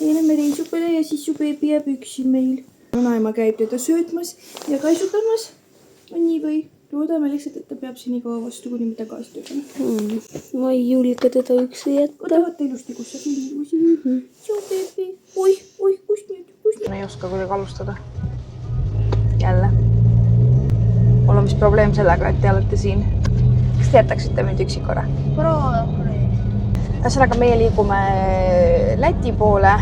ja lähme reisu peale ja siis su beebi jääb üksi meil. Vanaema käib teda söötmas ja kaisutamas. On nii või? Loodame lihtsalt, et ta peab siin nii kaua vastu, kuni me tagasi tuleme. Ma ei julge teda üksi jätta. Tahate ilusti, kus sa filmi? Su beebi. Oi, kus nüüd? Ma ei oska kuidagi alustada. Jälle. Mul on vist probleem sellega, et te olete siin. Kas te jätaksite mind üksi korra? Ühesõnaga, meie liigume Läti poole,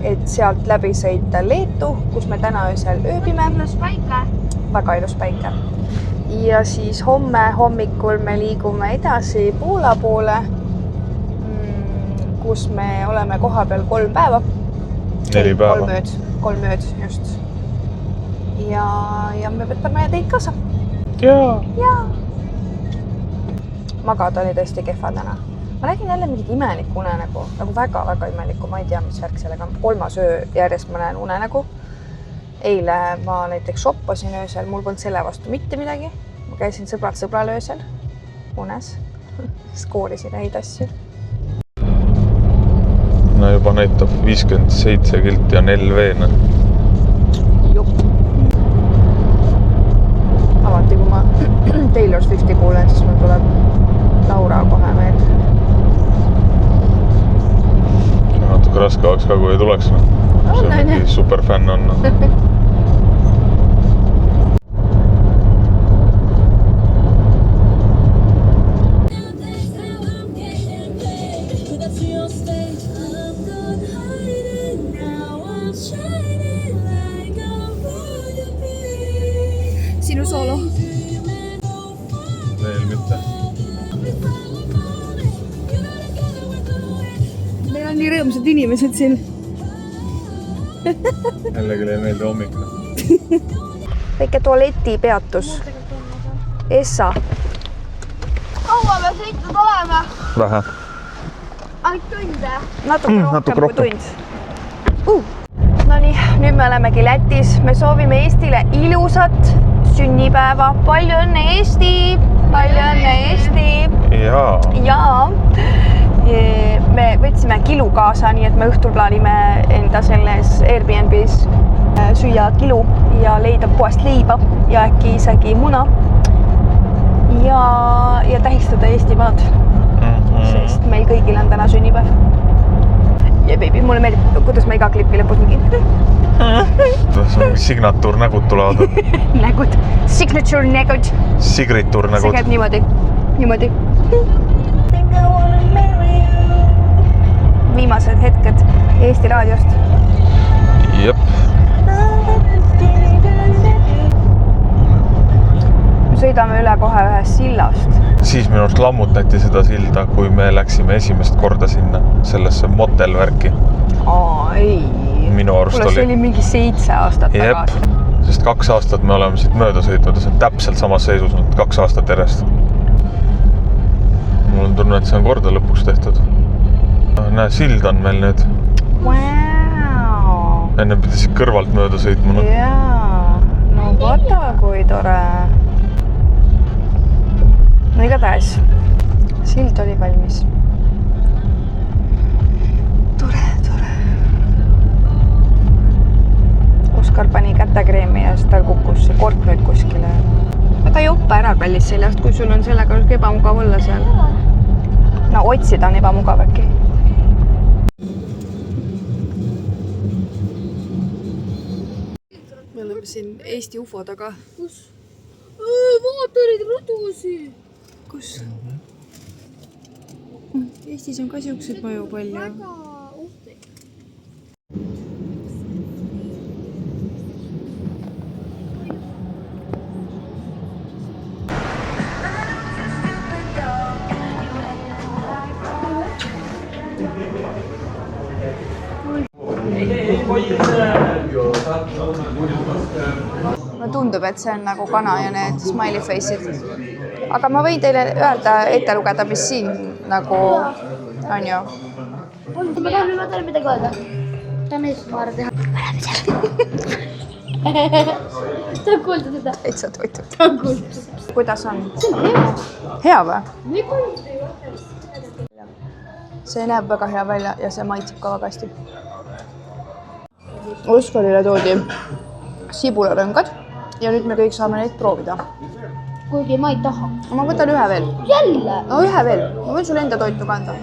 et sealt läbi sõita Leetu, kus me täna öösel ööbime. Väga ilus päike. Ja siis homme hommikul me liigume edasi Poola poole, kus me oleme koha peal 3 päeva. 4 päeva. 3 ööd, just. Ja me võtame teid kaasa. Jaa. Magada oli tõesti kehva täna. Ma nägin jälle mingit imelikku unenägu, nagu väga-väga imelikku, ma ei tea, mis värk sellega. 3. öö järjest ma näen unenägu. Eile ma näiteks shoppasin öösel, mul polnud selle vastu mitte midagi. Ma käisin sõbralt sõbral öösel, unes, skoorisin häid asju. No juba näitab 57 kilti on LV-na. Alati, kui ma Taylor Swifti kuulen, siis mul tuleb Laura kohe meelde. Natuke raske oleks ka, kui ei tuleks. See on mingi superfänn on. Sinu soolo. Veel mitte. Meil on nii rõõmsad inimesed siin. Jällegi ei meeldi hommik. Väike tualetipeatus. Essa. Kaua me sõitnud oleme? Vähe. Ainult tunde? Natuke rohkem kui tund. Nonii, nüüd me olemegi Lätis. Me soovime Eestile ilusat sünnipäeva. Palju õnne Eesti! Palju õnne Eesti! Jaa. Me võtsime kilu kaasa, nii et me õhtul plaanime enda selles Airbnb's süüa kilu ja leida poest leiba ja äkki isegi muna ja tähistada Eestimaad, sest meil kõigil on täna sünnipäev. Ja baby, mulle meeldib, kuidas ma iga klipi lõpus mingi. Signatuur nägud tulevad. Nägud. Signature nägud. Sigrituur nägud. See käib niimoodi. Viimased hetked Eesti raadiost. Jep. Me sõidame üle kohe ühest sillast. Siis minu arust lammutati seda silda, kui me läksime esimest korda sinna sellesse motelvärki. Ei. Minu arust oli. See oli mingi 7 aastat tagasi. Sest 2 aastat me oleme siit mööda sõitnud ja see on täpselt samas seisus 2 aastat järjest. Mul on tunne, et see on korda lõpuks tehtud. Näe, sild on meil nüüd. Wow. Enne pidi siit kõrvalt mööda sõitma. Jaa, no vaata kui tore. No igatahes, sild oli valmis. Tore. Oskar pani kätekreemi ja siis tal kukkus see kork nüüd kuskile. Aga joppa ära kallis seljast, kui sul on sellega ebamugav olla seal. No otsida on ebamugav äkki. Me oleme siin Eesti UFO taga. Kus? Vaata neid radusi! Kus? Eestis on ka siuksed maju palju. Väga ohtlik. Mulle tundub, et see on nagu kana ja need smiley face'id. Aga ma võin teile öelda, ette lugeda, mis siin nagu on ju. Ma tahan midagi öelda. Tahan eesmaara teha. Tahan kuulda seda. Täitsa toitud. Tahan kuulda seda. Kuidas on? See on hea. Hea või? Nii kuulda. See näeb väga hea välja ja see maitseb ka väga hästi. Oskarile toodi sibularõngad ja nüüd me kõik saame neid proovida. Kuigi ma ei taha. Ma võtan ühe veel. Jälle? No ühe veel. Ma võin sulle enda toitu kanda.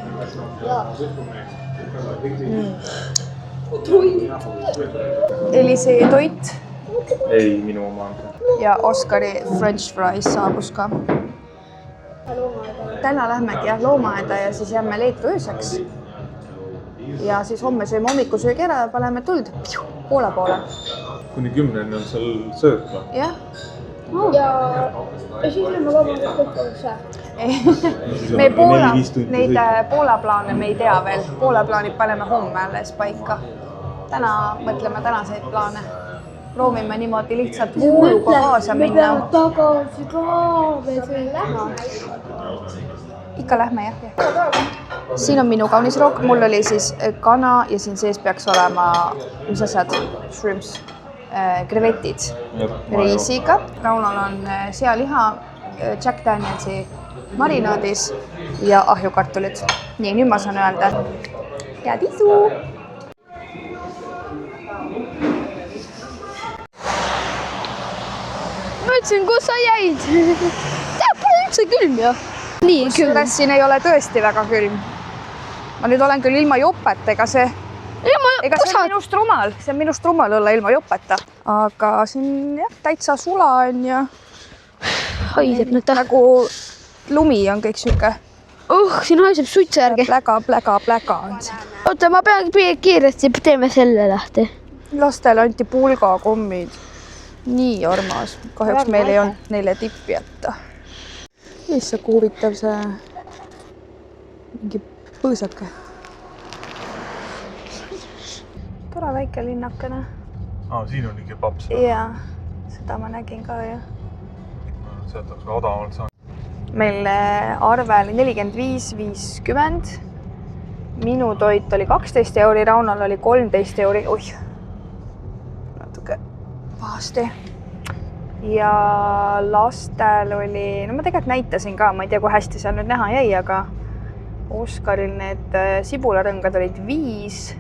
Elisee toit. Ei, minu oma. Ja Oskari French fries saabus ka. Täna lähmegi loomaaeda ja siis jääme Leetu ööseks. Ja siis homme sööme hommikusöögi ära ja paneme tuld Poola poole. Kuni 10 on seal söök või? Jah. Ja siis oleme loomulikult kokkuvusse. Me neid Poola plaane me ei tea veel. Poola plaanid paneme homme alles paika. Täna mõtleme tänaseid plaane. Proovime niimoodi lihtsalt vooluga kaasa minna. Me peame tagasi ka veel lähme. Ikka lähme jah. Siin on minu kaunis rook. Mul oli siis kana ja siin sees peaks olema, mis asjad, shrimps, krevetid riisiga. Raunol on sealiha Jack Danielsi marinaadis ja ahjukartulid. Nii, nüüd ma saan öelda. Head isu! Ma ütlesin, kus sa jäid? Pole üldse külm ju. Nii külm. Siin ei ole tõesti väga külm. Ma nüüd olen küll ilma jopeta, ega see on minust rumal. See on minust rumal olla ilma jopeta. Aga siin jah, täitsa sula on ja Haiseb nüüd ta. nagu lumi on kõik siuke. Siin haiseb suitse järgi. Pläga on see. Oota, ma pean kiiresti teeme selle lahti. Lastele anti pulgakommid. Nii armas. Kahjuks meil ei olnud neile tippi jätta. Issa, kui huvitav see mingi põõsake. Tore väike linnakene. Siin oli kebaps. Jaa, seda ma nägin ka ju. Sealt oleks ka odavalt saanud. Meil arve oli 45,50. Minu toit oli 12 euri, Raunal oli 13 euri. Oih, natuke pahasti. Ja lastel oli, no ma tegelikult näitasin ka, ma ei tea, kui hästi seal nüüd näha jäi, aga Oskaril need sibularõngad olid 5,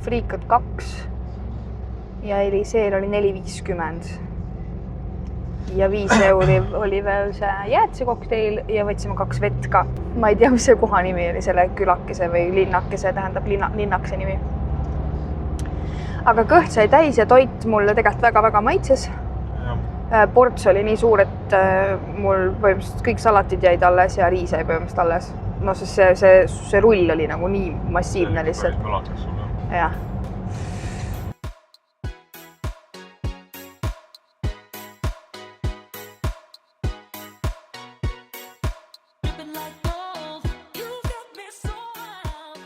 friikad 2 ja Eliseel oli 4,50. Ja 5 euri oli veel see jäätisekokteil ja võtsime 2 vett ka. Ma ei tea, mis see koha nimi oli, selle külakese või linnakese, tähendab linnakse nimi. Aga kõht sai täis ja toit mulle tegelikult väga-väga maitses. Ports oli nii suur, et mul põhimõtteliselt kõik salatid jäid alles ja riis jäi põhimõtteliselt alles. No sest see rull oli nagu nii massiivne lihtsalt. Jah.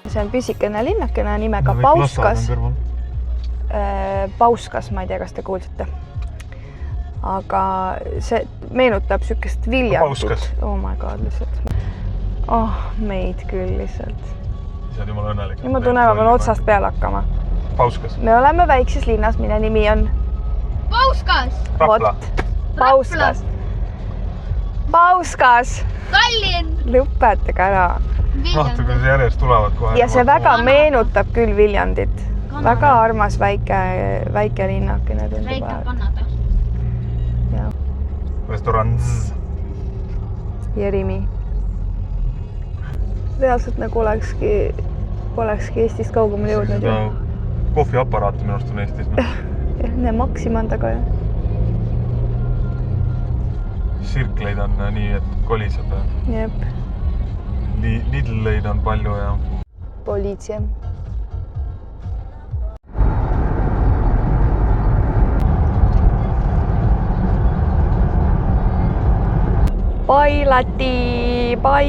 See on püsikene linnakene nimega Pauskas. Pauskas, ma ei tea, kas te kuulsite. Aga see meenutab sükest viljandit. Oh my god, lihtsalt. Meid küll lihtsalt. See on jumala õnnelik. Ja ma tunnen, ma pean otsast peale hakkama. Pauskas. Me oleme väikses linnas, mille nimi on... Pauskas! Rapla. Pauskas. Pauskas! Tallinn! Lõpetage ära. Vaata, kui see järjest tulevad kohe. Ja see väga meenutab küll Viljandit. Väga armas väike linnakene tundub. Väike Kanada. Restoran Z. Jerimi. Reaalselt nagu olekski Eestist kaugemale jõudnud ju. Kohviaparaati minu arust on Eestis. Ne Maxima on taga ju. Sirkleid on nii, et koliseb. Jep. Lidleid on palju ja... Poliitsia. Pai, Läti, pai!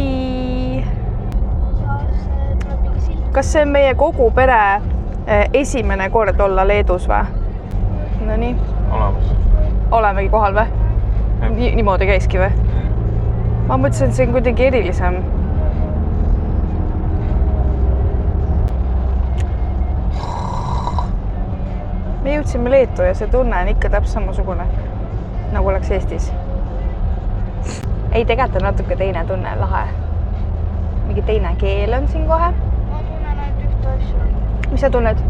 Kas see on meie kogu pere esimene kord olla Leedus või? No nii. Olemas. Olemegi kohal või? Niimoodi käiski või? Ma mõtlesin, et see on kuidagi erilisem. Me jõudsime Leetu ja see tunne on ikka täpselt samasugune, nagu oleks Eestis. Ei, tegelikult on natuke teine tunne, lahe. Mingi teine keel on siin kohe. Ma tunnen ainult ühte asja. Mis sa tunned?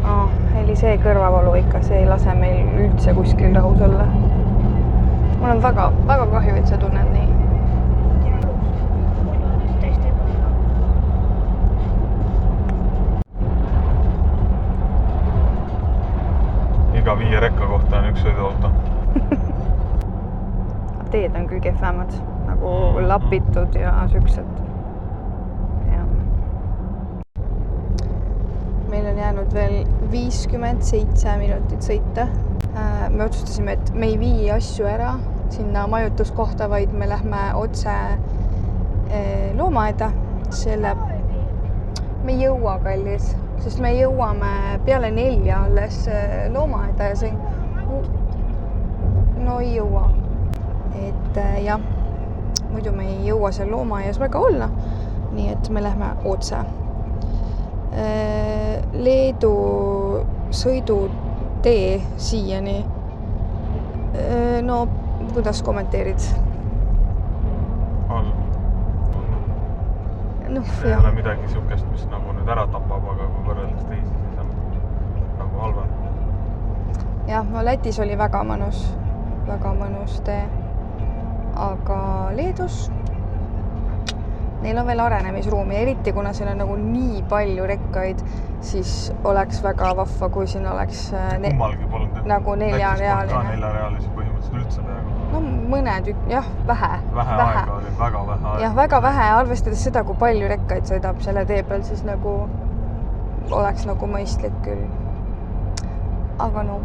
Oli see kõrvavalu ikka, see ei lase meil üldse kuskil rahus olla. Mul on väga kahju, et sa tunned nii. Iga 5 rekka kohta on üks sõiduauto. Teed on küll kehvemad, nagu lapitud ja süksed. Meil on jäänud veel 57 minutit sõita. Me otsustasime, et me ei vii asju ära sinna majutuskohta, vaid me lähme otse loomaaeda. Me ei jõua, kallis, sest me jõuame peale 4 alles loomaaeda ja see... No ei jõua. Et jah, muidu me ei jõua seal loomaaias väga olla. Nii et me lähme otse. Leedu sõidutee siiani. No, kuidas kommenteerid? Halb. No, ei ole midagi sihukest, mis nagu nüüd ära tapab, aga kui võrreldes teisi, siis on nagu halvem. Jah, no Lätis oli väga mõnus tee. Aga Leedus neil on veel arenemisruumi, eriti kuna siin on nagu nii palju rekkaid, siis oleks väga vahva, kui siin oleks kummalgi polnud nagu 4-realine. 4-realisi põhimõtteliselt üldse peaaegu. No mõned, jah, vähe. Vähe aega oli, väga vähe aega. Jah, väga vähe, arvestades seda, kui palju rekkaid sõidab selle tee peal, siis nagu oleks nagu mõistlik küll. Aga no.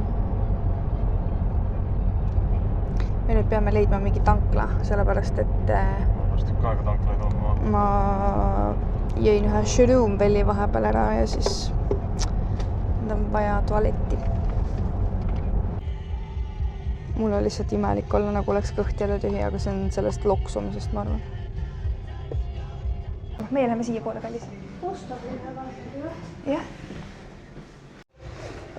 Me nüüd peame leidma mingi tankla, sellepärast, et Tükk aega tanklaid on ma jõin ühe Shroomvelli vahepeal ära ja siis on vaja tualetti. Mul on lihtsalt imelik olla, nagu oleks kõht jälle tühi, aga see on sellest loksumisest, ma arvan. Meie läheme siia poole kallis. Jah.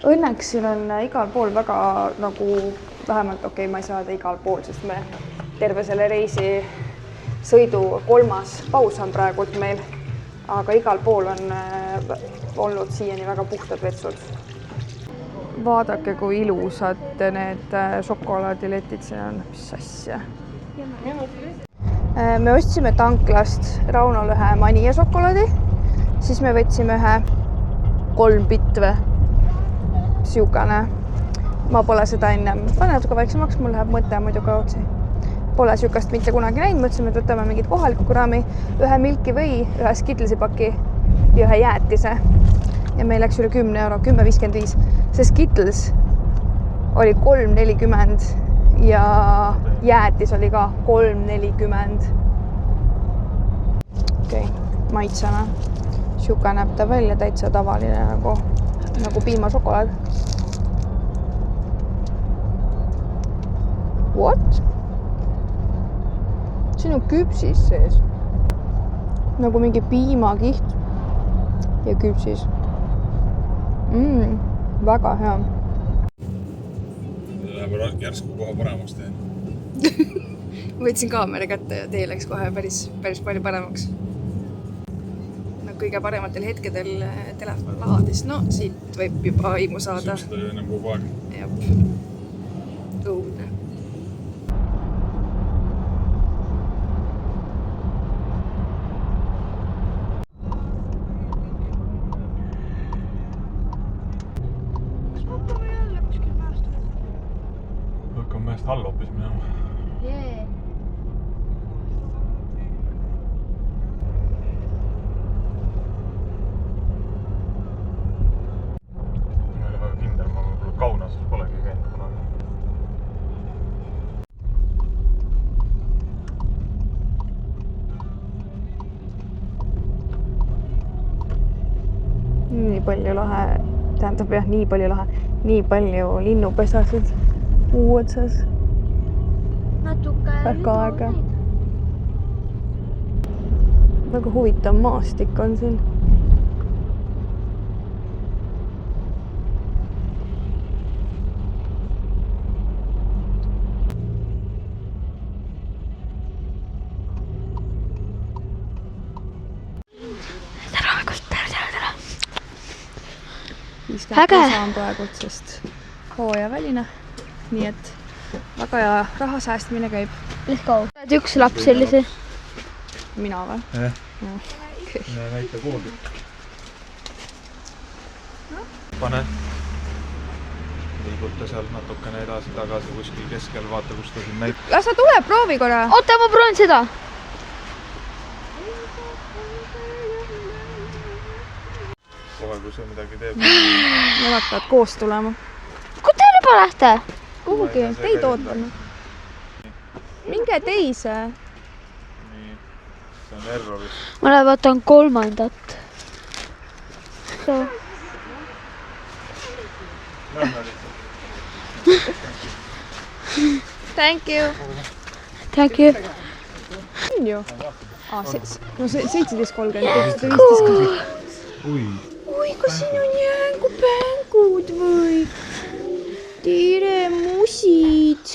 Õnneks siin on igal pool väga nagu vähemalt, okei, ma ei saa igal pool, sest me terve selle reisi sõidu 3. paus on praegult meil, aga igal pool on olnud siiani väga puhtad vetsud. Vaadake, kui ilusad need šokolaadiletid siin on, mis asja. Me ostsime tanklast Raunole ühe Mania šokolaadi, siis me võtsime ühe 3 bitve, siukane. Ma pole seda enne, pane natuke väiksemaks, mul läheb mõte muidu kaotsi. Pole siukast mitte kunagi näinud, mõtlesime, et võtame mingit kohaliku kraami, ühe Milky Way, ühe Skittlesi paki ja ühe jäätise. Ja meil läks üle 10 euro, 10.55. See Skittles oli 3.40 ja jäätis oli ka 3.40. Okei, maitseme. Siuka näeb ta välja täitsa tavaline nagu piimašokolaad. What? Siin on küpsis sees. Nagu mingi piimakiht ja küpsis. Väga hea. Läheb järsku kohe paremaks teen. Võtsin kaamera kätte ja tee läks kohe päris palju paremaks. No, kõige parematel hetkedel telefon laadis. No, siit võib juba aimu saada. Süüst oli ennem kogu aeg. Jep. Õudne. Meest all hoopis minema. Yeah. Ma ei ole väga kindel, ma võib-olla Kaunases polegi käinud kunagi. Nii palju lahe, tähendab jah, nii palju linnupesasid. Puu otsas. Väga aega. Väga huvitav maastik on siin. 50 on praegu, sest hooajaväline. Nii et väga hea raha säästmine käib. Let's go. Üks laps sellise. Mina või? Näita koodi. Pane. Liiguta seal natukene edasi-tagasi kuskil keskel, vaata kus ta siin näitab. Las ta tuleb, proovi korra. Oota, ma proovin seda. Kohe, kui see midagi teeb. Nemad peavad koos tulema. Kui te juba lähte? Kuhugi, teid ootame. Minge teise. Nii, see on erroris. Ma vaatan 3. Lähme lihtsalt. Thank you. Thank you. On ju? No 17.30. Oi, kas siin on jäängupäängud või? Tere, musid.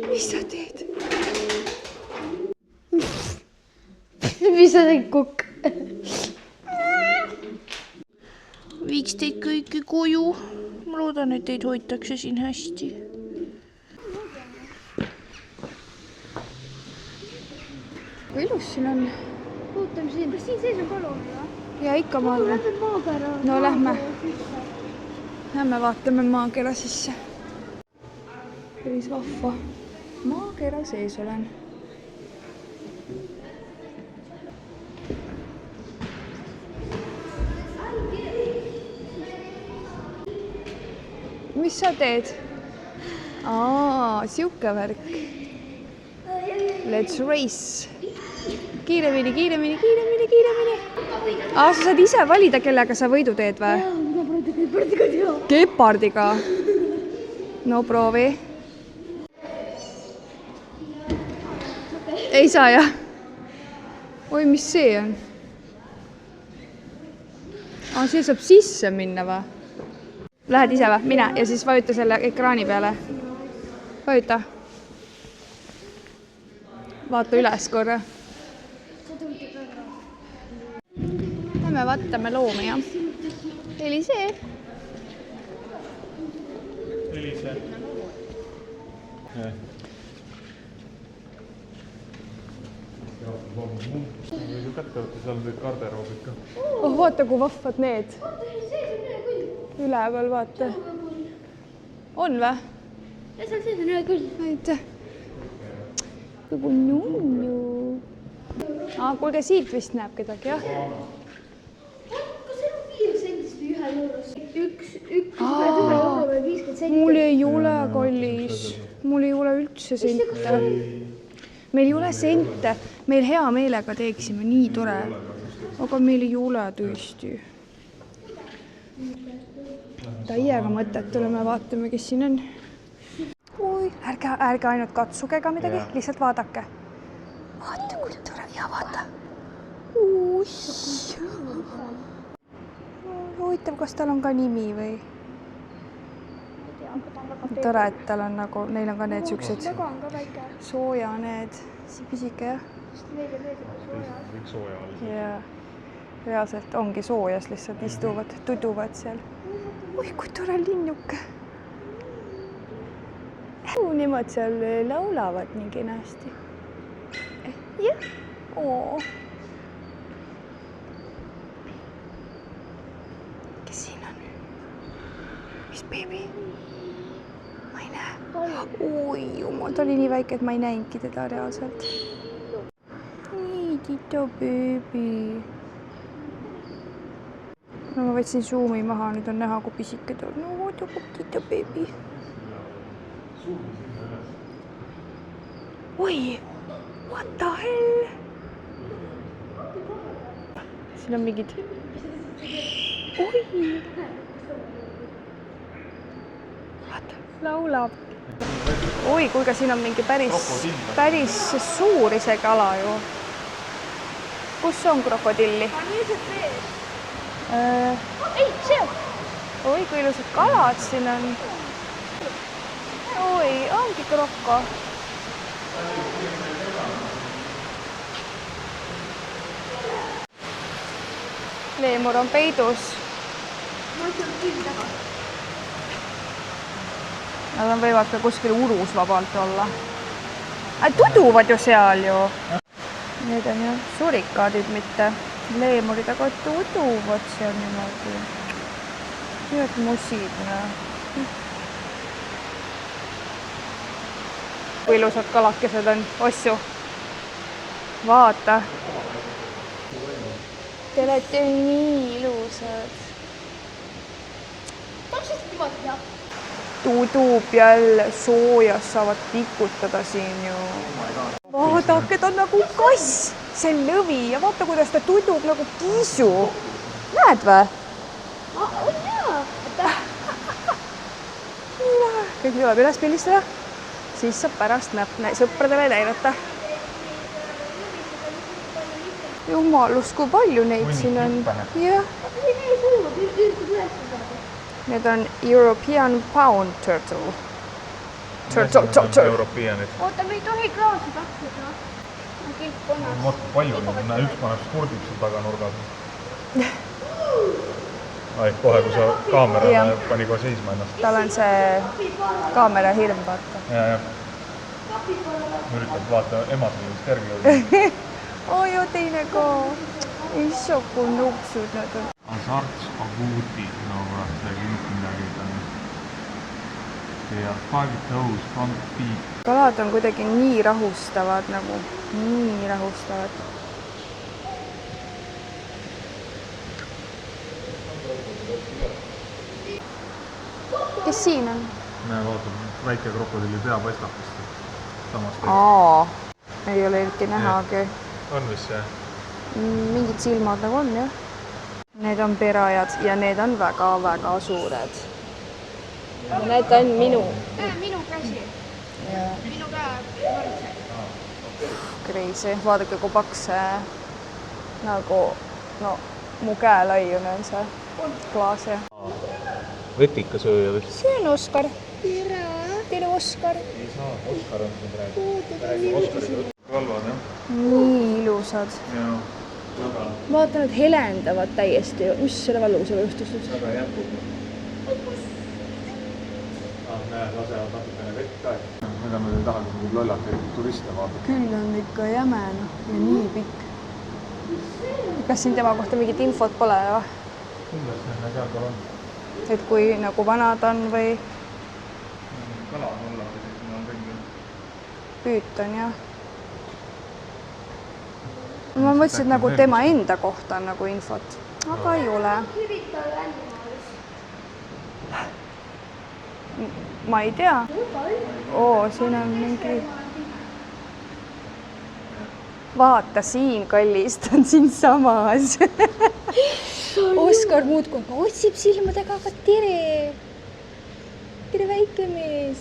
Mis sa teed? Mis sa teed, kukk? Viiks teid kõiki koju. Ma loodan, et teid hoitakse siin hästi. Kui ilus siin on. Ootame siin. Kas siin sees on kalon? Ja ikka ma arvan. Maakera. No lähme. Lähme vaatame maakera sisse. Päris vahva. Maakera sees olen. Mis sa teed? Siuke värk. Let's race. Kiiremini. Sa saad ise valida, kellega sa võidu teed või? Gepardiga. No proovi. Ei saa jah? Oi, mis see on? Siia saab sisse minna või? Lähed ise või? Mine ja siis vajuta selle ekraani peale. Vajuta. Vaata üles korra. Lähme vaatame loomi, jah. Elise. Elise. Võid ju kätte võtta, seal on kõik garderoobid ka. Vaata, kui vahvad need. Üleval, vaata. On või? Ja seal sees on üle küll. Aitäh. Nagu nunnu. Kuulge, siit vist näeb kedagi, jah? Kas seal on 5 sendist või 1 euros? Üks euro või 50 senti. Mul ei ole, kallis. Mul ei ole üldse sente. Meil ei ole sente. Meil hea meelega teeksime, nii tore. Aga meil ei ole tõesti. Täiega mõtet tuleme, vaatame, kes siin on. Oi, ärge ainult katsuge ka midagi, lihtsalt vaadake. Vaata, kui tore. Ja vaata. Huvitav, kas tal on ka nimi või? Tore, et tal on nagu, neil on ka need siuksed sooja need, pisike jah? Kõik sooja all. Ja reaalselt ongi soojas, lihtsalt istuvad, tuduvad seal. Oi, kui tore linnuke. Nemad seal laulavad nii kenasti. Jah. Kes siin on? Mis beebi? Ma ei näe. Oi jumal, ta oli nii väike, et ma ei näinudki teda reaalselt. Nii, tito beebi. No ma võtsin zoom'i maha, nüüd on näha, kui pisike ta on. No vaata, kui tito beebi. Oi, what the hell? Siin on mingid... Oi! Vaata, laulab. Oi, kuulge, siin on mingi päris suur isegi ala ju. Kus on krokodilli? Ei, see on. Oi, kui ilusad kalad siin on. Oi, ongi kroko. Leemur on peidus. Ma ütlen küll taga. Nad võivad ka kuskil urus vabalt olla. Tuduvad ju seal ju. Need on ju surikaadid, mitte leemurid, aga tuduvad seal niimoodi. Need musid. Kui ilusad kalakesed on, Ossu. Vaata. Te olete nii ilusad. Täpselt niimoodi teha. Tudub jälle soojas, saavad pikutada siin ju. Vaadake, ta on nagu kass, see lõvi ja vaata, kuidas ta tudub nagu kiisu. Näed või? On hea. Kõik tuleb üles pildistada, siis saab pärast sõpradele näidata. Jumalus, kui palju neid siin on. Jah. Need on European Pound Turtle. Europeanid. Oota, me ei tohi klaasi taksuda. Kõik konas. Vaata palju, näe, üks paneb spordib seal taga nurgas. Ai, kohe, kui sa kaamera pani kohe seisma ennast. Tal on see kaamera hirm, vaata. Ja. Üritab vaata emad millest järgi jõuda. Oi, jo teine ka. Issa, kui nupsud need on. Azarts aguti, no kurat, see kõik midagi ütleme. Ja 5 toes, front feet. Kalad on kuidagi nii rahustavad, nagu nii rahustavad. Kes siin on? Näe, vaata, väike krokodilli pea paistab vist. Ei ole eriti nähagi. On vist see? Mingid silmad nagu on, jah. Need on perajad ja need on väga-väga suured. Need on minu käsi. Minu käe võrdse. Crazy. Vaadake, kui paks see nagu, mu käelaiune on see klaas. Vetikasööja vist. See on Oskar. Tere, Oskar. Ei saa, Oskar on siin praegu. Oskarid kalvad, jah? Nii ilusad. Jaa, väga. Vaata, nad helendavad täiesti. Mis selle vallusega juhtus nüüd? Väga jätkub. Näed, lasevad natukene vett ka. Ega nad ei tahagi mingid lollad turiste vaadata. Küll on ikka jäme, ja nii pikk. Kas siin tema kohta mingit infot pole? Kindlasti on seal pool on. Et kui nagu vanad on või? Kala on olla või siis on ringi. Püütan, jah. Ma mõtlesin, et nagu tema enda kohta on nagu infot, aga ei ole. Ma ei tea. Siin on mingi... Vaata siin, kallist, on siin samas. Oskar muudkui otsib silmadega, aga tere. Tere, väike mees.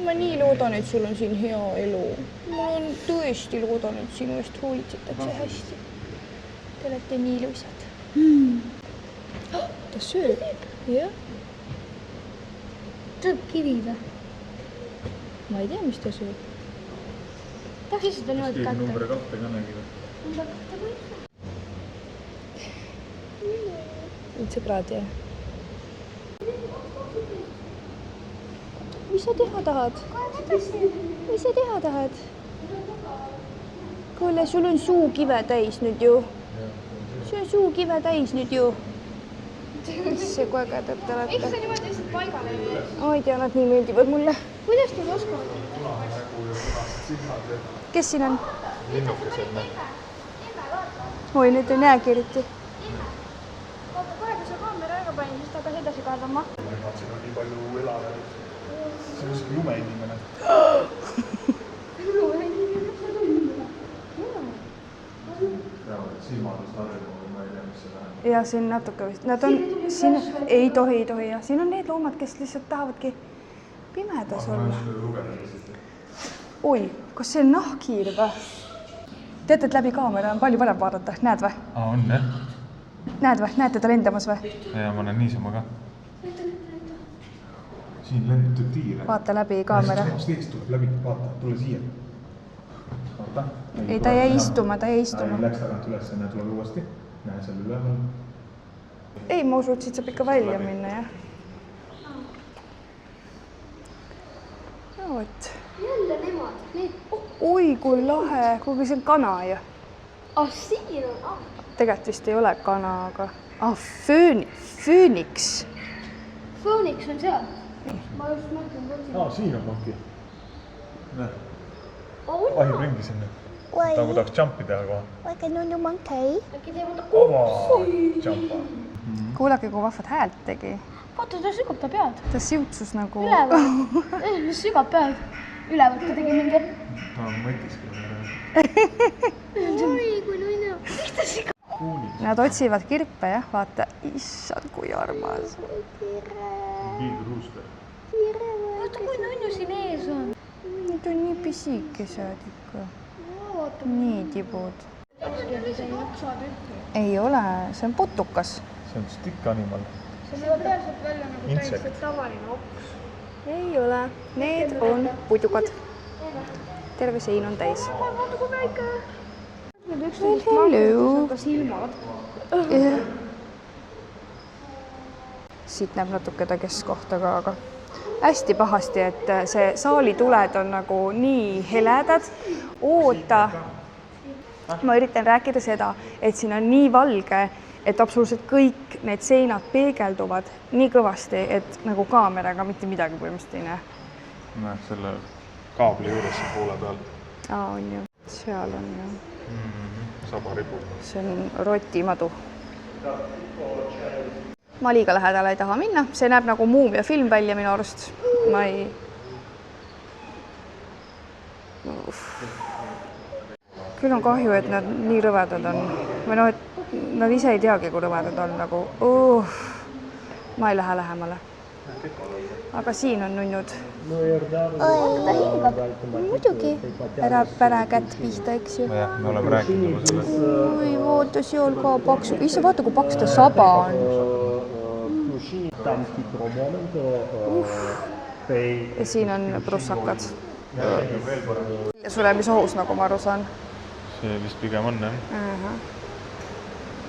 Ma nii loodan, et sul on siin hea elu. Ma tõesti loodan, et sinu eest hoolitsetakse hästi. Te olete nii ilusad. Ta sööb. Jah. Saab kivi või? Ma ei tea, mis ta sööb. Tahaks seda niimoodi katta. Number 2 ka nägi või? Sõbrad, jah. Mis sa teha tahad? Mis sa teha tahad? Kuule, sul on suukive täis nüüd ju. See on suukive täis nüüd ju. See kui ägedad te olete. Eks sa niimoodi lihtsalt paigale ei ole. Oi, tea, nad nii meeldivad mulle. Kuidas teil oskavad? Kes siin on? Linnukesed, näe. Oi, nüüd ei näegi eriti. Oota, kohe, kui sa kaamera ära panin, siis ta hakkas edasi kaadama. Siin on nii palju elada. See on siuke lume inimene. Silmadest arvega, ma ei tea, mis see tähendab. Ja siin natuke vist. Nad on, siin ei tohi ja siin on need loomad, kes lihtsalt tahavadki pimedas olla. Oi, kas see on nahkhiir või? Teate, et läbi kaamera on palju parem vaadata, näed või? On, jah? Näed või? Näete ta lendamas või? Ja ma näen niisama ka. Siin lendab tiire. Vaata läbi kaamera. Steeks tuleb läbi, vaata, tule siia. vaata. Ei, ta jäi istuma, ta jäi istuma. Läks tagant üles, enne tuleb uuesti. Näe seal üleval. Ei, ma usun, et siit saab ikka välja minna, jah. No vot. Jälle nemad. Need... Oi, kui lahe. Kuigi see on kana ju. siin on. Tegelikult vist ei ole kana, aga... Fööniks. Phoenix on seal. Ma just mõtlen. Siin on monkey. Näe. On Ahib ringi sinna. Ta tahaks jumpi teha kohe. Like a nunnu monkey. äkki teevad Jumpa. Kuulake, kui vahvad häält tegi. vaata, ta sügab ta pead. Ta siutsus nagu... Üleval. Sügab pead. Üleval ta tegi mingi. Ta mõtiski. Oi, kui nunnu. Miks ta sügab? Nad otsivad kirpe, jah, vaata. Issand, kui armas. Piidruuster. Vaata, kui nunnu siin ees on. Need on nii pisikesed ikka. Nii tibud. Ei ole, see on putukas. See on stick animal. See näeb reaalselt välja nagu Insekt. täiesti tavaline oks. Ei ole. Need on putukad. Terve sein on täis. Vaata, kui väike. Hello. Ka silmad. Siit näeb natuke ta keskkohta ka, aga hästi pahasti, et see saalituled on nagu nii heledad. Oota, ma üritan rääkida seda, et siin on nii valge, et absoluutselt kõik need seinad peegelduvad nii kõvasti, et nagu kaameraga mitte midagi põhimõtteliselt ei näe. Näed selle kaabli juures poole peal. On ju, seal on ju. Saba ripub. See on rotimadu. Ma liiga lähedale ei taha minna, see näeb nagu muumiafilm välja minu arust. Ma ei... Küll on kahju, et nad nii rõvedad on. Või noh, et nad ise ei teagi, kui rõvedad on nagu... Ma ei lähe lähemale. Aga siin on nunnud. Ta hingab. Muidugi. Ära pära kätt pihta, eks ju. Jah, me oleme rääkinud juba sellest. Oi, vaata seal ka paksu. Issa, vaata, kui paks ta saba on. Ja siin on prussakad. Ja sulemisohus, nagu ma aru saan. See vist pigem on, jah.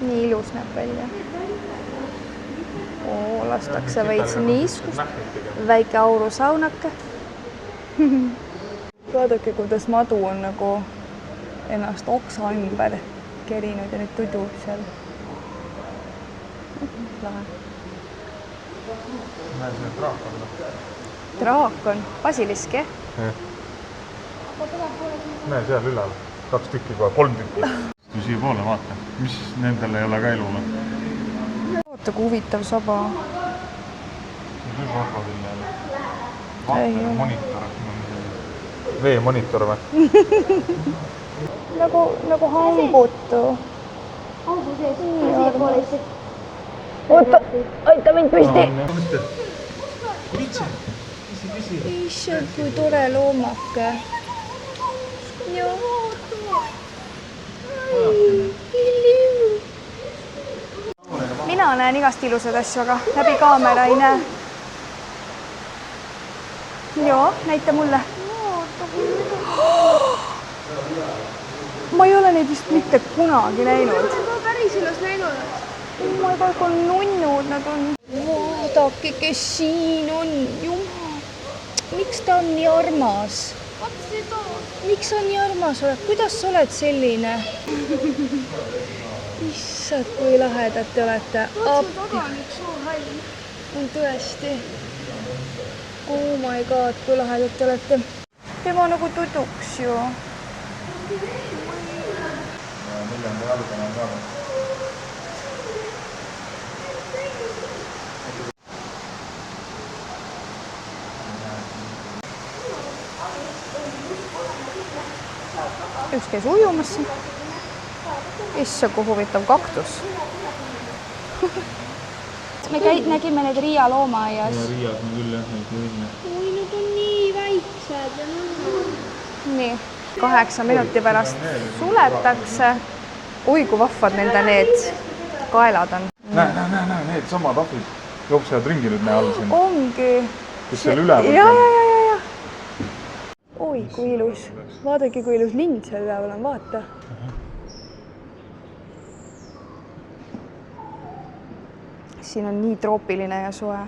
Nii ilus näeb välja. Lastakse veits niiskust. Väike aurusaunake. Vaadake, kuidas madu on nagu ennast oksa ümber kerinud ja nüüd tudub seal. Lahe. Näe, see draak on. Draakon. Basilisk, jah? Näe, seal ülal. 2 tükki kohe, 3 tükki. Siia poole vaata, mis nendel ei ole ka elu. Vaata, kui huvitav saba. See on küll krokodil jälle. Monitor. Veemonitor või? Nagu hambutu. Augu sees. Siia poole lihtsalt. Oota, aita mind püsti. Issand, kui tore loomake. Mina näen igast ilusad asju, aga läbi kaamera ei näe. Joo, näita mulle. Ma ei ole neid vist mitte kunagi näinud. Ma päris ilus näinud. Ma ei kui nunnud nad on. Vaadake, kes siin on. Jumal, miks ta on nii armas? Vaata seda. Miks sa nii armas oled? Kuidas sa oled selline? Issad, kui lahedad te olete. Vaata seda taga on üks suur hall. On tõesti. Oh my god, kui lahedad te olete. Tema nagu tuduks ju. Neljanda jalgana on ka. Üks käis ujumas siin. Issa, kui huvitav kaktus. Me nägime neid Riia loomaaias. Ja Riias on küll jah, neid võime. Oi, need on nii väiksed ja Nii, 8 minuti pärast suletakse. Oi, kui vahvad nende need kaelad on. Näe, need samad ahvid jooksevad ringi nüüd näe all siin. Ongi. Kes seal üleval Ja. oi, kui ilus. Vaadake, kui ilus lind seal üleval on, vaata. Siin on nii troopiline ja soe.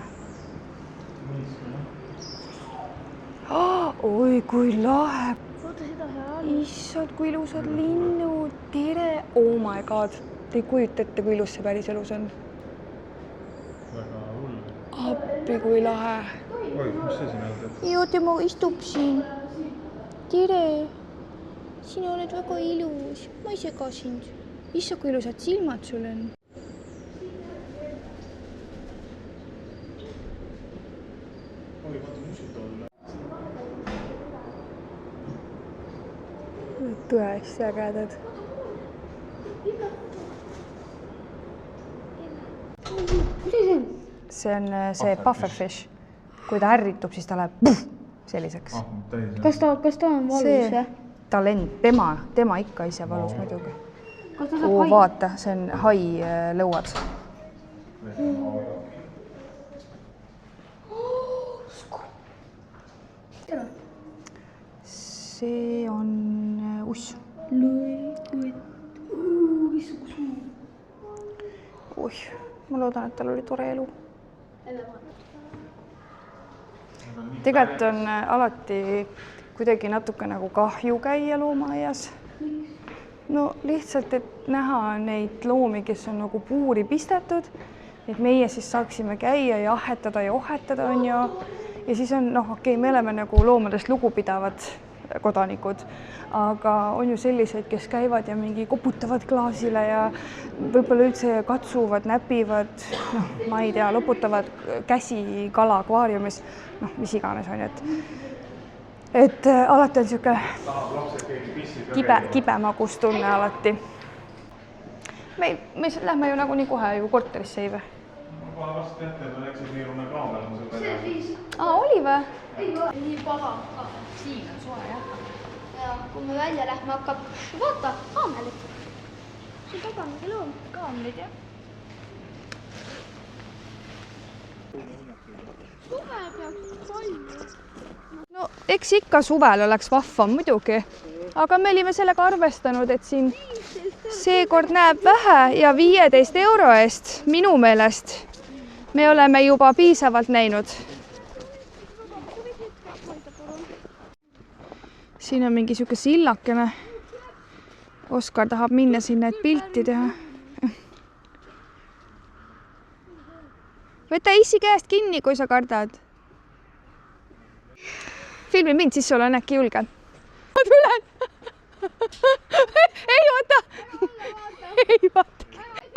Oi, kui lahe. Vaata seda hea. Issad, kui ilusad linnud. Tere. Oh my god. Te ei kujuta ette, kui ilus see päris elus on. Väga hull. Appi, kui lahe. Oi, mis see siin on? Ja tema istub siin. Tere. Sina oled väga ilus. Ma ei sega sind. Issa, kui ilusad silmad sul on. Oi, vaata musika olla. Tõesti ägedad. See on see pufferfish. Kui ta ärritub, siis ta läheb selliseks. Kas ta on valus? Ta tema ikka ise valus muidugi. Kas ta saab hai? Vaata, see on hai lõuad. See on uss. Oih, ma loodan, et tal oli tore elu. Tegelikult on alati kuidagi natuke nagu kahju käia loomaaias. No lihtsalt, et näha neid loomi, kes on nagu puuri pistetud, et meie siis saaksime käia ja ahetada ja ohetada, on ju. Ja siis on, okei, me oleme nagu loomadest lugupidavad kodanikud, aga on ju selliseid, kes käivad ja mingi koputavad klaasile ja võib-olla üldse katsuvad, näpivad, ma ei tea, loputavad käsi kala akvaariumis, mis iganes on, et alati on siuke kibe magustunne alati. Me lähme ju nagunii kohe ju korterisse või? Ma kohe vast ette, et ma läksin niirune kaamel. Oli või? Nii paha. Siin on soe, jah. Ja kui me välja lähme, hakkab, vaata, kaamelid. See taga mingi loom. Kaamelid, jah. Suve peaks palju. No eks ikka suvel oleks vahva muidugi, aga me olime sellega arvestanud, et siin seekord näeb vähe ja 15 euro eest minu meelest me oleme juba piisavalt näinud. Siin on mingi siuke sillakene. Oskar tahab minna sinna, et pilti teha. Võta issi käest kinni, kui sa kardad. Filmi mind, siis sul on äkki julge. Ma tulen. Ei oota. Ei vaata.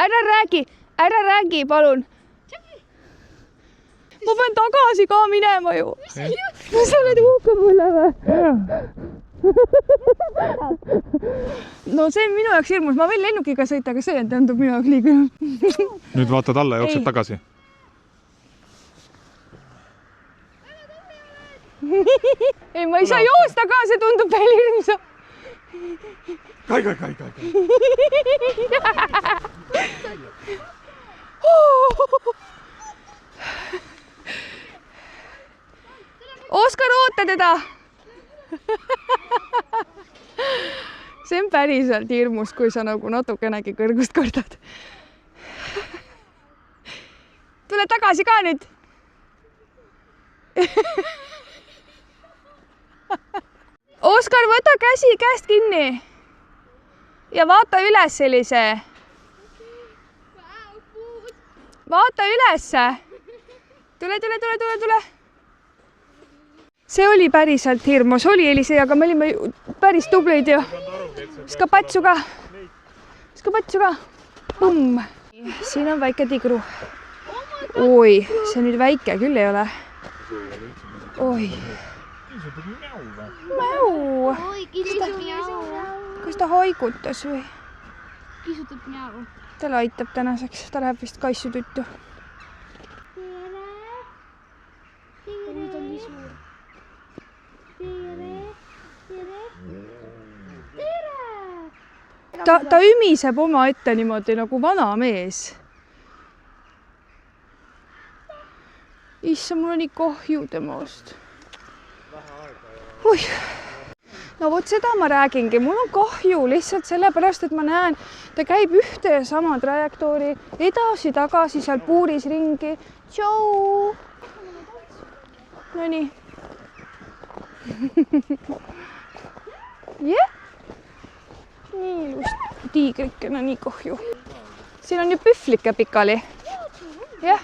Ära räägi, palun. Ma pean tagasi ka minema ju. Sa oled uhke mulle või? No see on minu jaoks hirmus. Ma võin lennukiga sõita, aga see tundub minu jaoks liiga. Nüüd vaatad alla ja jooksed tagasi. Ei, ma ei saa joosta ka, see tundub veel hirmsa. Kai. Oskar, oota teda! See on päriselt hirmus, kui sa nagu natukenegi kõrgust kardad. Tule tagasi ka nüüd! Oskar, võta käsi käest kinni ja vaata üles sellise. Vaata ülesse. Tule. See oli päriselt hirmus, oli Elise, aga me olime päris tublid ju. Skapatsu ka. Pumm. Siin on väike tigru. Oi, see nüüd väike küll ei ole. Oi. Mäu. Oi, kisutab mjau. Kas ta haigutas või? Kisutab mjau. Talle aitab tänaseks, ta läheb vist kaisu tuttu. Nüüd on nii suur. Ta ümiseb oma ette niimoodi nagu vana mees. Issa, mul on nii kahju temast. Oih. no vot seda ma räägingi, mul on kahju lihtsalt sellepärast, et ma näen, ta käib ühte ja sama trajektoori edasi-tagasi seal puuris ringi. Tšau! Nonii. Jah? Nii ilus tiigrikene, nii kahju. Siin on ju pühvlike pikali. Jah?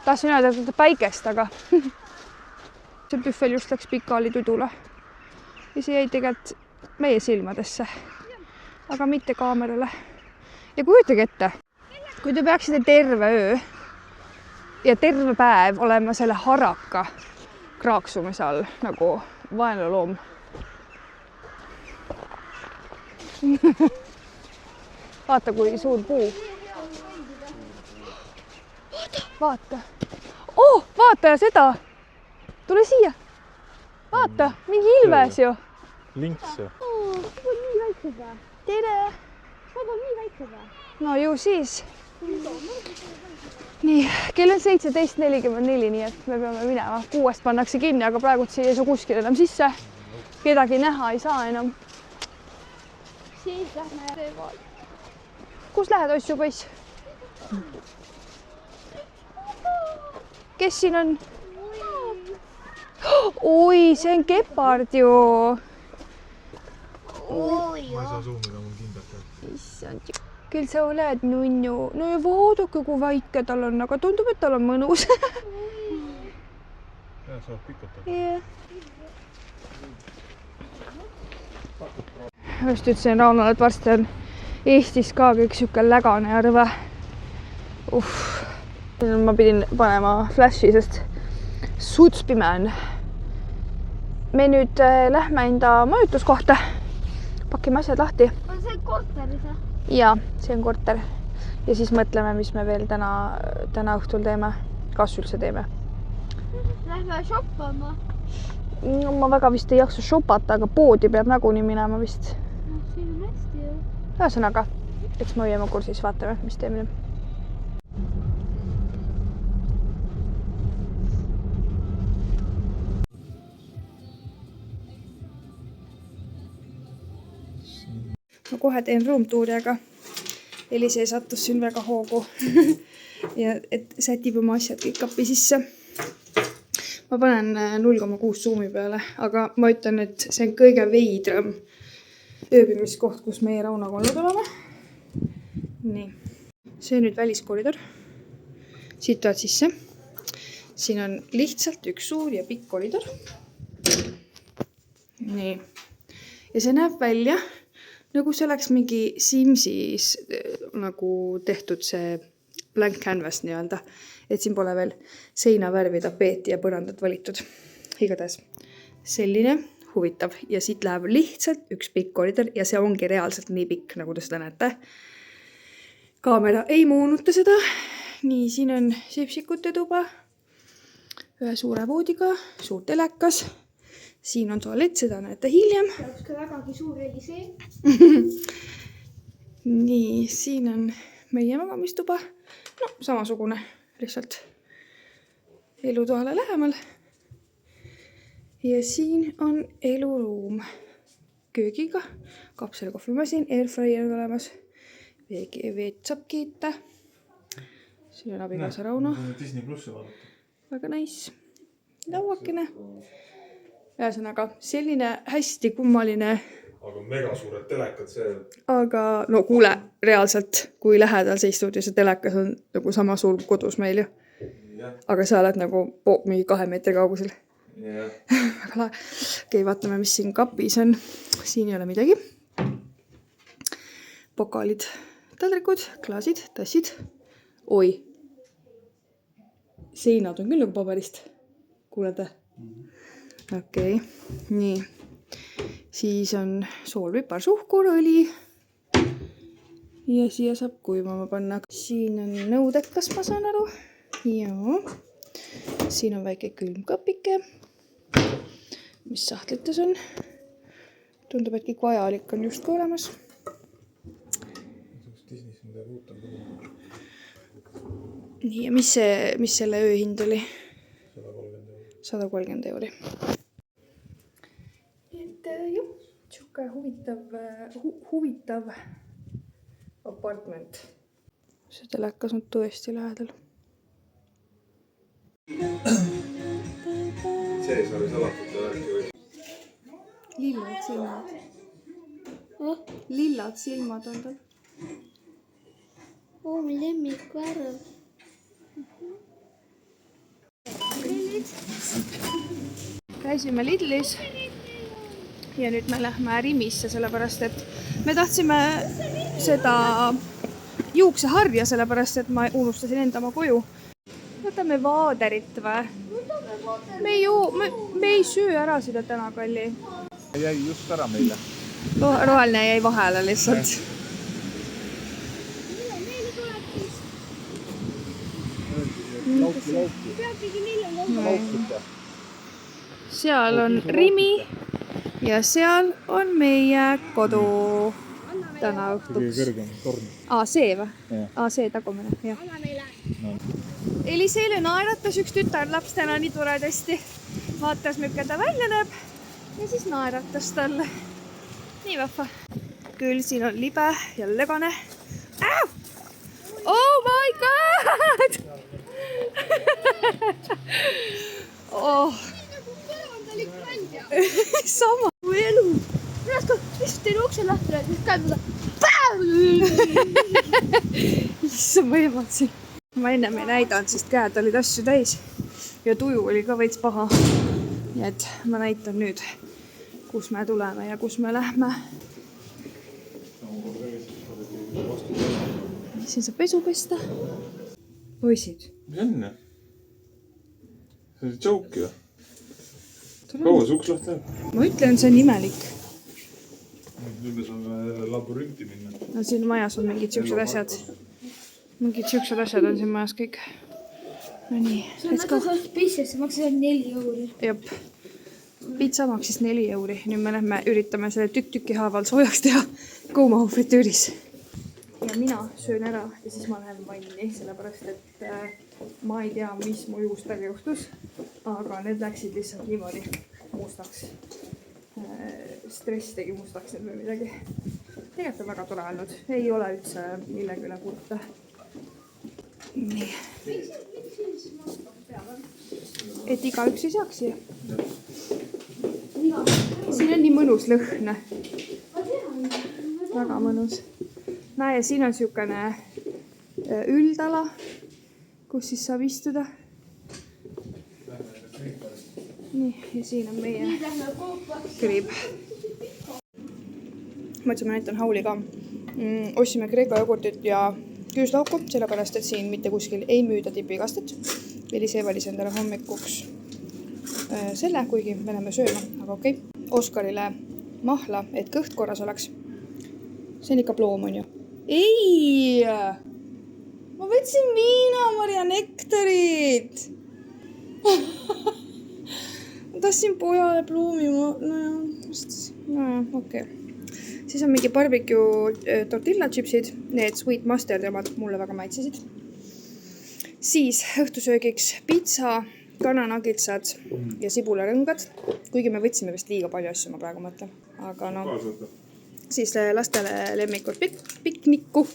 Tahtsin öelda, et päikest, aga see pühvel just läks pikali tudule. Ja see jäi tegelikult meie silmadesse, aga mitte kaamerale. Ja kujutage ette, kui te peaksite terve öö ja terve päev olema selle haraka kraaksumise all nagu vaenlaloom. Vaata, kui suur puu. Vaata. Oh, vaata ja seda. Tule siia. Vaata, mingi ilves ju. Links ju. Tere. No ju siis. Nii, kell on 17:44, nii et me peame minema. 6 pannakse kinni, aga praegu siia ei saa kuskil enam sisse. Kedagi näha ei saa enam. Siis lähme. Kus lähed, Ossu poiss? Kes siin on? Oi, see on gepard ju. Ma ei saa suumida, mul kindlalt käib. Issand, küll sa oled nunnu. No ja vaadake, kui väike tal on, aga tundub, et tal on mõnus. Ja, saab pikutada. Yeah. Just ütlesin Raunole, et varsti on Eestis ka kõik siuke lägane ja rõve. Ma pidin panema flashi, sest suts pime on. Me nüüd lähme enda majutuskohta. Pakime asjad lahti. On see korteris? Ja, see on korter. Ja siis mõtleme, mis me veel täna õhtul teeme. Kas üldse teeme? Lähme shoppama. No, ma väga vist ei jaksa shopata, aga poodi peab nagunii minema vist. No, siin on hästi ju. Ühesõnaga, eks me hoiame kursis, vaatame, mis teeme. Ma kohe teen roomtuuri, aga Elise sattus siin väga hoogu ja et sätib oma asjad kõik kapi sisse. Ma panen 0,6 suumi peale, aga ma ütlen, et see on kõige veidram ööbimiskoht, kus meie Raunaga olnud oleme. Nii. See on nüüd väliskoridor. Siit tuled sisse. Siin on lihtsalt üks suur ja pikk koridor. Nii. Ja see näeb välja, nagu see oleks mingi Simsis nagu tehtud see blank canvas nii-öelda. Et siin pole veel seinavärvi, tapeeti ja põrandat valitud. Igatahes selline huvitav. Ja siit läheb lihtsalt üks pikk koridor ja see ongi reaalselt nii pikk, nagu te seda näete. Kaamera ei moonuta seda. Nii, siin on sipsikute tuba. Ühe suure voodiga, suur telekas. Siin on toalett, seda näete hiljem. See oleks ka vägagi suur Elisee. Nii, siin on meie magamistuba. No, samasugune, lihtsalt elutoale lähemal. Ja siin on eluruum köögiga, kapselkohvimasin, airfryer on olemas. Veed saab kiita. Siin on abikaasa Rauno. Disney Plussi vaadata. Väga nice. Lauakene. Ühesõnaga, selline hästi kummaline. Aga mega suured telekad see. Aga no kuule, reaalselt, kui lähedal see istud ja see telekas on nagu sama suur kodus meil ju. Ja. Aga sa oled nagu mingi 2 meetri kaugusel. Ja. Väga lahe. Okei, vaatame, mis siin kapis on. Siin ei ole midagi. Pokaalid, taldrikud, klaasid, tassid. Oi. Seinad on küll nagu paberist. Kuulete? Okei, nii. Siis on sool, pipar, suhkur, õli. Ja siia saab kuivama panna. Siin on nõudekas, ma saan aru. Ja. Siin on väike külmkapike. Mis sahtlites on. Tundub, et kõik vajalik on just olemas. Nii, ja mis selle ööhind oli? 130 euri. sihuke huvitav apartment. See telekas on tõesti lähedal. Sees oli salatud ja värki või? Lillad silmad. Lillad silmad on tal. mu lemmikvärv. Käisime Lidlis ja nüüd me lähme Rimisse, sellepärast et me tahtsime seda juukseharja, sellepärast et ma unustasin enda oma koju. Võtame vaaderit või? Me ei söö ära seda täna, Kalli. Jäi just ära meile. Roheline jäi vahele lihtsalt. Seal on Rimi ja seal on meie kodu täna õhtuks. Kõige kõrgem torn. See või? See tagumine, jah. Eliseele naeratas üks tütarlaps täna nii toredasti. Vaatas, milline ta välja näeb ja siis naeratas talle. Nii vahva. Küll siin on libe ja lögane. Oh my god! Sama kui elu. Lihtsalt tein ukse lahti ja siis käib Issa, ma ehmatsin. Ma ennem ei näidanud, sest käed olid asju täis ja tuju oli ka veits paha. Nii et ma näitan nüüd, kus me tuleme ja kus me lähme. Siin saab pesu pesta. Poisid. Mis enne? See oli joke ju. Kaua see uks lahti jääb? Ma ütlen, see on imelik. Nüüd me saame labürünti minna. No siin majas on mingid siuksed asjad. Mingid siuksed asjad on siin majas kõik. No nii, let's go. Pitsesse maksis 4 euri. Jop. Pitsa maksis 4 euri. Nüüd me lähme üritame selle tükk-tüki haaval soojaks teha kuuma fritüüris. Ja mina söön ära ja siis ma lähen vanni, sellepärast et ma ei tea, mis mu juustega juhtus, aga need läksid lihtsalt niimoodi mustaks. Stress tegi mustaks need või midagi. Tegelikult on väga tore olnud. Ei ole üldse millegi üle kurta. Nii. Et igaüks ei saaks siia. Siin on nii mõnus lõhn. Väga mõnus. Näe, siin on siukene üldala, kus siis saab istuda. Nii, ja siin on meie kriib. Mõtlesin, ma näitan hauli ka. Ostsime Kreeka jogurtit ja küüslauku, sellepärast, et siin mitte kuskil ei müüda tipikastet. Elise valis endale hommikuks selle, kuigi me läheme sööma, aga okei. Oskarile mahla, et kõht korras oleks. See on ikka ploom, on ju. Ei! Ma võtsin viinamarja nektarit! Ma tahtsin pojale ploomi, okei. Siis on mingi barbecue tortilla chipsid, need sweet mustard omad mulle väga maitsesid. Siis õhtusöögiks pizza, kananagitsad ja sibularõngad, kuigi me võtsime vist liiga palju asju, ma praegu mõtlen. Aga no, siis lastele lemmikud piknikku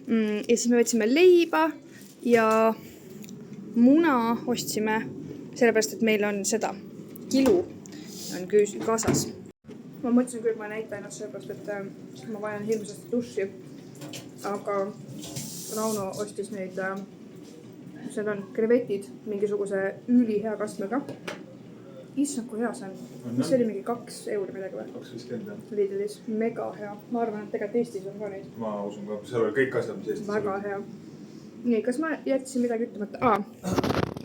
ja siis me võtsime leiba ja muna ostsime, sellepärast, et meil on seda kilu on kaasas. Ma mõtlesin küll, ma näitan ennast sellepärast, et ma vajan hirmsasti dussi, aga Rauno ostis neid, seal on krevetid mingisuguse ülihea kastmega. Issand, kui hea see on. See oli mingi 2 euri midagi või? 2,50 jah. Lidlis, mega hea. Ma arvan, et tegelikult Eestis on ka neid. Ma usun ka, seal oli kõik asjad, mis Eestis oli. Väga hea. Nii, kas ma jätsin midagi ütlemata?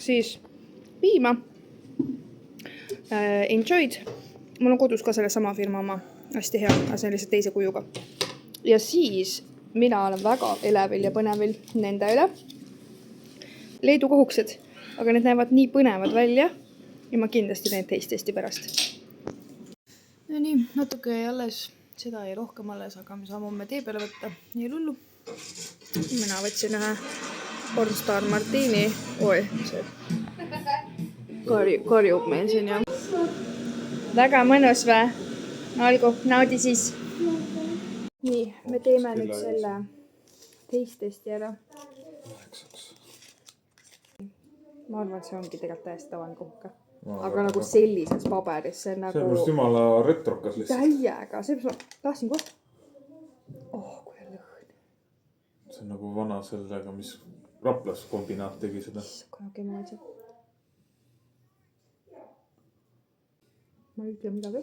Siis piima. Enjoyed. Mul on kodus ka selle sama firma oma. Hästi hea, aga see on lihtsalt teise kujuga. Ja siis mina olen väga elevil ja põnevil nende üle. Leedu kohuksed, aga need näevad nii põnevad välja. Ja ma kindlasti teen testi pärast. No nii, natuke alles, seda ei rohkem alles, aga me saame homme tee peale võtta. Nii lullu. Mina võtsin ühe Pornstar Martini. Oi, see karjub meil siin ja. Väga mõnus või? olgu, naudi siis. nii, me teeme nüüd selle teistesti ära. ma arvan, et see ongi tegelikult täiesti tavaline kohka. aga nagu sellises paberis, see on nagu... See on just jumala retrokas lihtsalt. Täiega, see ma tahtsin kohe. Oh, kui lõhn. See on nagu vana sellega, mis Raplas kombinaat tegi seda. Okei, ma mõtlesin. Ma ei ütle midagi.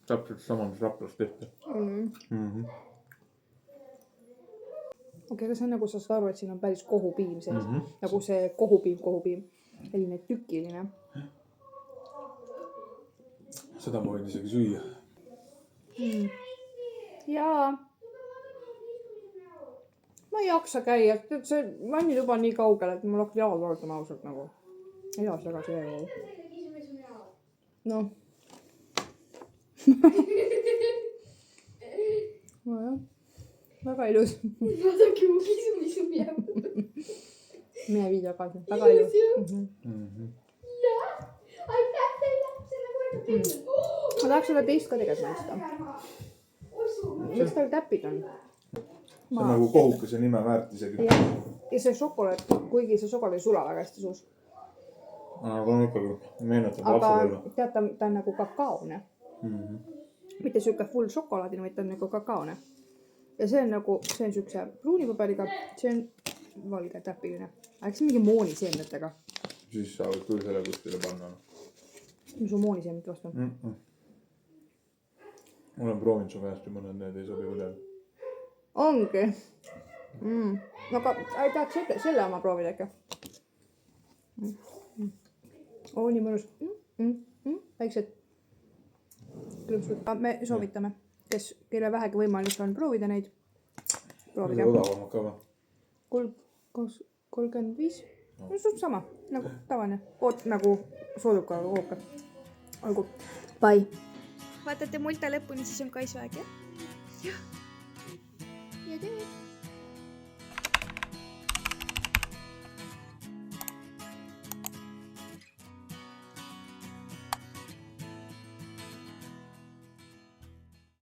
Täpselt sama, mis Raplas tehti. Okei, aga see on nagu, sa saad aru, et siin on päris kohupiim sees. Nagu see kohupiim. Selline tükiline. Seda ma võin isegi süüa. Jaa. Ma ei jaksa käia. See vannituba on nii kaugel, et mul hakkab jalad vaatama ausalt nagu. Edasi tagasi veel. Noh. Nojah. Väga ilus. Vaadake mu kisumisu jääb. Mine vii tagasi. Väga ilus. Jah. Aitäh teile. Selle kohe. Ma tahaks seda teist ka tegelikult mõista. Miks tal täpid on? See on nagu kohukese nime väärt isegi. Ja see šokolaad, kuigi see šokolaad ei sula väga hästi suus. Ta on ikkagi meenutab aga lapsepõlve. tead, ta on nagu kakaone. Mitte siuke full šokolaadine, vaid ta on nagu kakaone. Ja see on nagu, see on siukse pruunipaberiga, see on valge täpiline. Aga see on mingi mooniseemnetega. Siis sa võid küll selle kuskile panna. Mis su mooniseemnet vastu on? Olen proovinud su käest ja mõned need ei sobi kuidagi. Ongi. Aga tahaks selle oma proovida äkki. Oo, nii mõnus. Väiksed klõpsud. Me soovitame, kelle vähegi võimalik on proovida neid. Proovige. Odavamad ka või? 35. No suht sama, nagu tavaline. Oot nagu sooduka kooka. Olgu. Bye. Vaatate multa lõpuni, siis on ka isvaeg, jah? Ja töö.